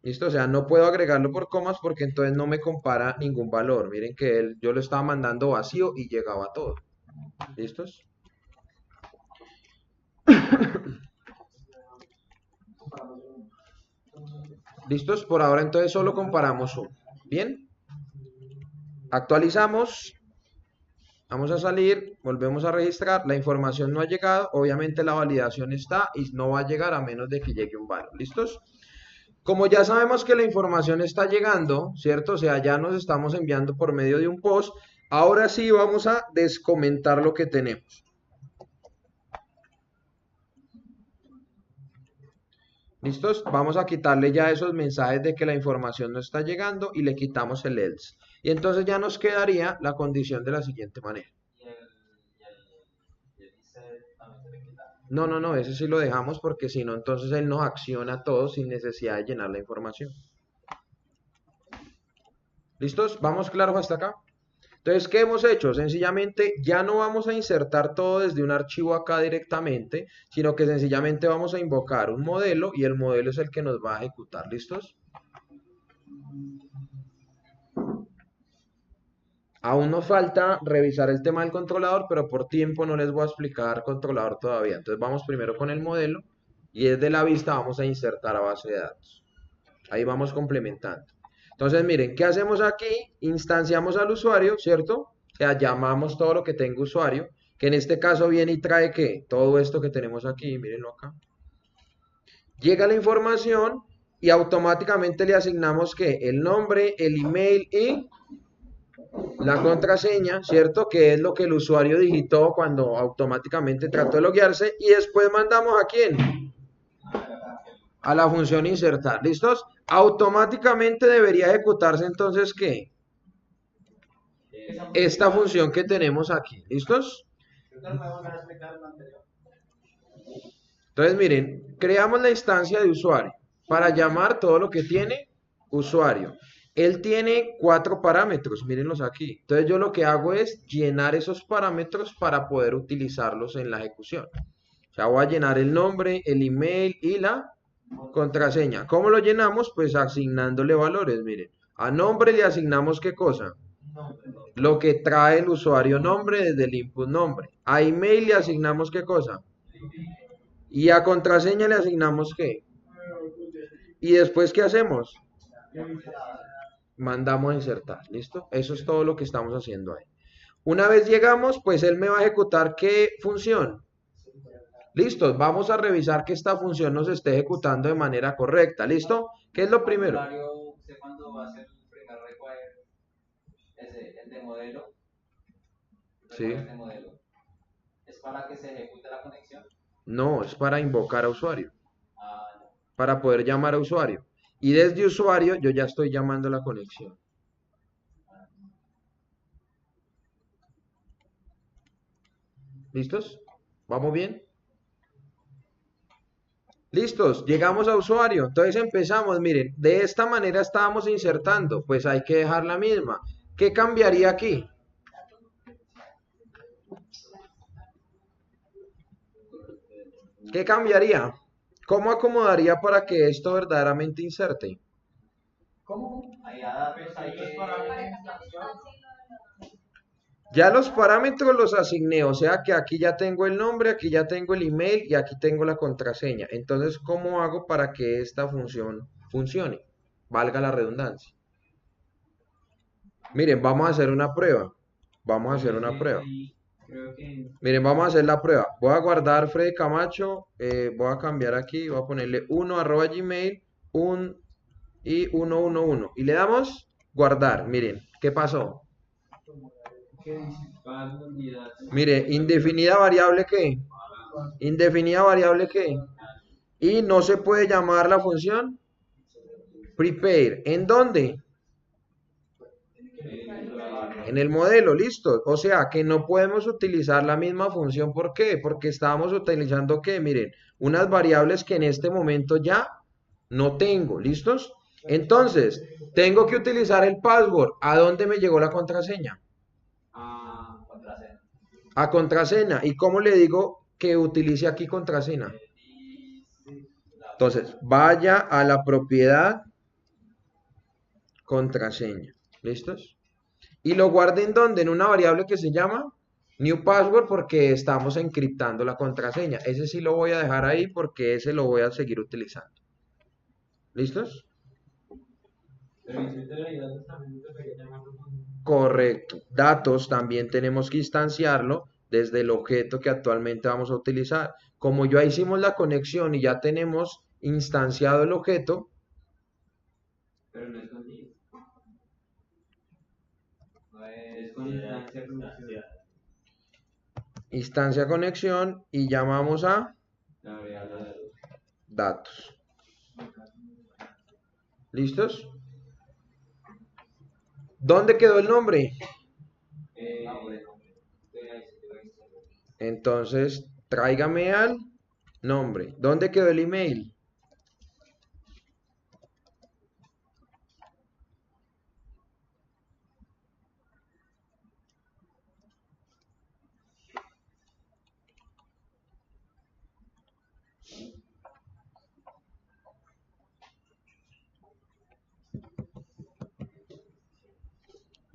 ¿Listo? O sea, no puedo agregarlo por comas porque entonces no me compara ningún valor. Miren que yo lo estaba mandando vacío y llegaba todo. ¿Listos? ¿Listos? Por ahora entonces solo comparamos uno. ¿Bien? Actualizamos. Vamos a salir, volvemos a registrar, la información no ha llegado, obviamente la validación está y no va a llegar a menos de que llegue un valor. ¿Listos? Como ya sabemos que la información está llegando, ¿cierto? O sea, ya nos estamos enviando por medio de un post, ahora sí vamos a descomentar lo que tenemos. ¿Listos? Vamos a quitarle ya esos mensajes de que la información no está llegando y le quitamos el else. Y entonces ya nos quedaría la condición de la siguiente manera. No, ese sí lo dejamos porque si no, entonces él nos acciona todo sin necesidad de llenar la información. ¿Listos? ¿Vamos claros hasta acá? Entonces, ¿qué hemos hecho? Sencillamente ya no vamos a insertar todo desde un archivo acá directamente, sino que sencillamente vamos a invocar un modelo y el modelo es el que nos va a ejecutar. ¿Listos? Aún nos falta revisar el tema del controlador, pero por tiempo no les voy a explicar controlador todavía. Entonces vamos primero con el modelo y desde la vista vamos a insertar a base de datos. Ahí vamos complementando. Entonces miren, ¿qué hacemos aquí? Instanciamos al usuario, ¿cierto? O sea, llamamos todo lo que tenga usuario, que en este caso viene y trae ¿qué? Todo esto que tenemos aquí, mírenlo acá. Llega la información y automáticamente le asignamos ¿qué? El nombre, el email y la contraseña, ¿cierto? Que es lo que el usuario digitó cuando automáticamente trató de loguearse. Y después mandamos ¿a quién? A la función insertar. ¿Listos? Automáticamente debería ejecutarse entonces ¿qué? Esta función que tenemos aquí. ¿Listos? Entonces miren, creamos la instancia de usuario para llamar todo lo que tiene usuario. Él tiene 4 parámetros, mírenlos aquí. Entonces yo lo que hago es llenar esos parámetros para poder utilizarlos en la ejecución. O sea, voy a llenar el nombre, el email y la contraseña. ¿Cómo lo llenamos? Pues asignándole valores, miren. A nombre le asignamos ¿qué cosa? Lo que trae el usuario nombre desde el input nombre. A email le asignamos ¿qué cosa? Y a contraseña le asignamos ¿qué? Y después ¿qué hacemos? Mandamos a insertar, ¿listo? Eso es todo lo que estamos haciendo ahí. Una vez llegamos, pues él me va a ejecutar ¿qué función? Listo, vamos a revisar que esta función nos esté ejecutando de manera correcta, ¿listo? ¿Qué es lo primero? ¿Usted cuándo va a hacer el primer require? El de modelo. Sí. El de modelo. ¿Es para que se ejecute la conexión? No, es para invocar a usuario. No. Para poder llamar a usuario. Y desde usuario yo ya estoy llamando la conexión. ¿Listos? ¿Vamos bien? Listos, llegamos a usuario. Entonces empezamos, miren, de esta manera estábamos insertando, pues hay que dejar la misma. ¿Qué cambiaría aquí? ¿Qué cambiaría? ¿Cómo acomodaría para que esto verdaderamente inserte? ¿Cómo? Ahí a datos, Ya los parámetros los asigné, o sea que aquí ya tengo el nombre, aquí ya tengo el email y aquí tengo la contraseña. Entonces, ¿cómo hago para que esta función funcione? Valga la redundancia. Miren, vamos a hacer una prueba. Vamos a hacer una prueba. Miren, vamos a hacer la prueba. Voy a guardar Freddy Camacho, voy a cambiar aquí, voy a ponerle 1@gmail, 1 y 111. Y le damos guardar. Miren, ¿qué pasó? Mire, indefinida variable ¿qué? Indefinida variable ¿qué? Y no se puede llamar la función prepare. ¿En dónde? En el modelo, listo. O sea que no podemos utilizar la misma función. ¿Por qué? Porque estábamos utilizando ¿qué? Miren, unas variables que en este momento ya no tengo. ¿Listos? Entonces, tengo que utilizar el password. ¿A dónde me llegó la contraseña? Contraseña. A contraseña. ¿Y cómo le digo que utilice aquí contraseña? Entonces, vaya a la propiedad contraseña. ¿Listos? Y lo guarden ¿dónde? En una variable que se llama new password porque estamos encriptando la contraseña. Ese sí lo voy a dejar ahí porque ese lo voy a seguir utilizando. ¿Listos? Pero en Twitter y datos también debería llamarlo con... Correcto. Datos también tenemos que instanciarlo desde el objeto que actualmente vamos a utilizar. Como ya hicimos la conexión y ya tenemos instanciado el objeto, Pero no es con div. No es con instancia conexión. instancia conexión y llamamos a La variable de datos. ¿Listos? ¿Dónde quedó el nombre? Entonces, tráigame al nombre. ¿Dónde quedó el email?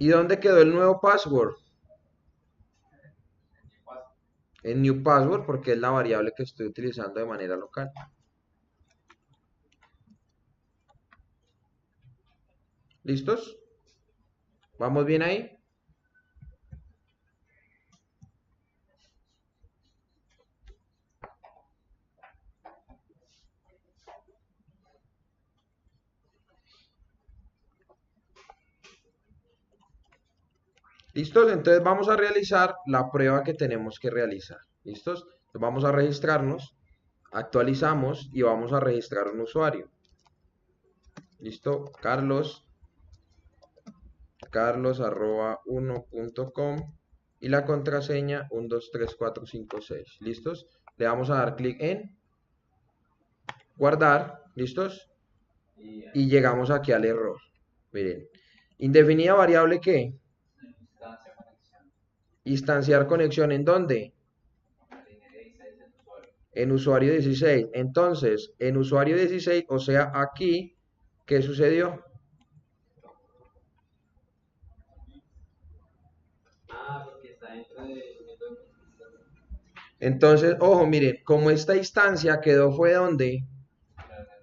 ¿Y dónde quedó el nuevo password? En new password porque es la variable que estoy utilizando de manera local. ¿Listos? ¿Vamos bien ahí? ¿Listos? Entonces vamos a realizar la prueba que tenemos que realizar. ¿Listos? Entonces vamos a registrarnos, actualizamos y vamos a registrar un usuario. ¿Listo? carlos@1.com y la contraseña 123456. ¿Listos? Le vamos a dar clic en guardar. ¿Listos? Y llegamos aquí al error. Miren, indefinida variable ¿qué? Instanciar conexión. ¿En dónde? En usuario 16. Entonces, en usuario 16, o sea, aquí, ¿qué sucedió? porque está dentro del método constructor. Entonces, ojo, miren, como esta instancia quedó fue donde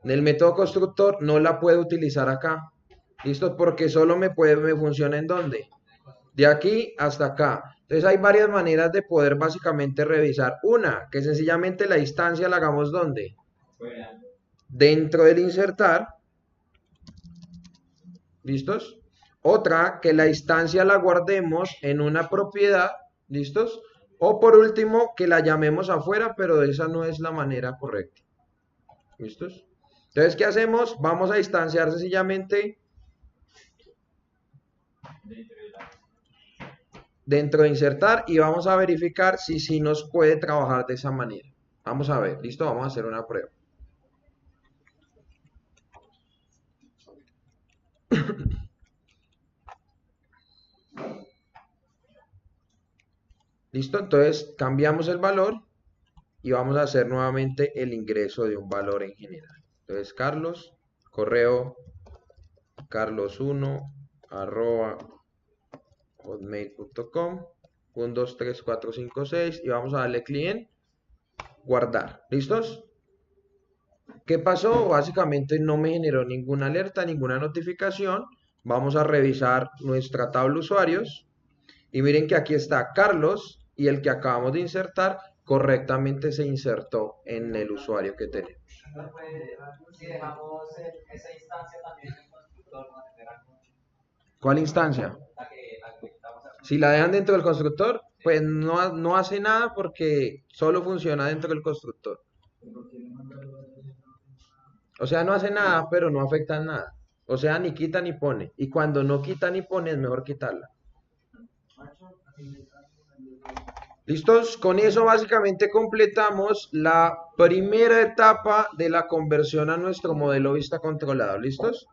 en el método constructor, no la puedo utilizar acá. ¿Listo? Porque solo me funciona en dónde? De aquí hasta acá. Entonces hay varias maneras de poder básicamente revisar. Una, que sencillamente la instancia la hagamos ¿dónde? Fuera. Dentro del insertar. ¿Listos? Otra, que la instancia la guardemos en una propiedad. ¿Listos? O por último, que la llamemos afuera, pero esa no es la manera correcta. ¿Listos? Entonces, ¿qué hacemos? Vamos a instanciar sencillamente dentro de insertar y vamos a verificar si nos puede trabajar de esa manera. Vamos a ver, listo, vamos a hacer una prueba. Listo, entonces cambiamos el valor y vamos a hacer nuevamente el ingreso de un valor en general. Entonces, Carlos, correo carlos1@hotmail.com 1, 2, 3, 4, 5, 6 y vamos a darle clic en guardar. ¿Listos? ¿Qué pasó? Básicamente no me generó ninguna alerta, ninguna notificación. Vamos a revisar nuestra tabla usuarios. Y miren que aquí está Carlos y el que acabamos de insertar correctamente se insertó en el usuario que tenemos. Si dejamos esa instancia también en el constructor, no generar mucho. ¿Cuál instancia? La que estamos haciendo. Si la dejan dentro del constructor, pues no hace nada porque solo funciona dentro del constructor. O sea, no hace nada, pero no afecta en nada. O sea, ni quita ni pone. Y cuando no quita ni pone, es mejor quitarla. ¿Listos? Con eso básicamente completamos la primera etapa de la conversión a nuestro modelo vista controlado. ¿Listos?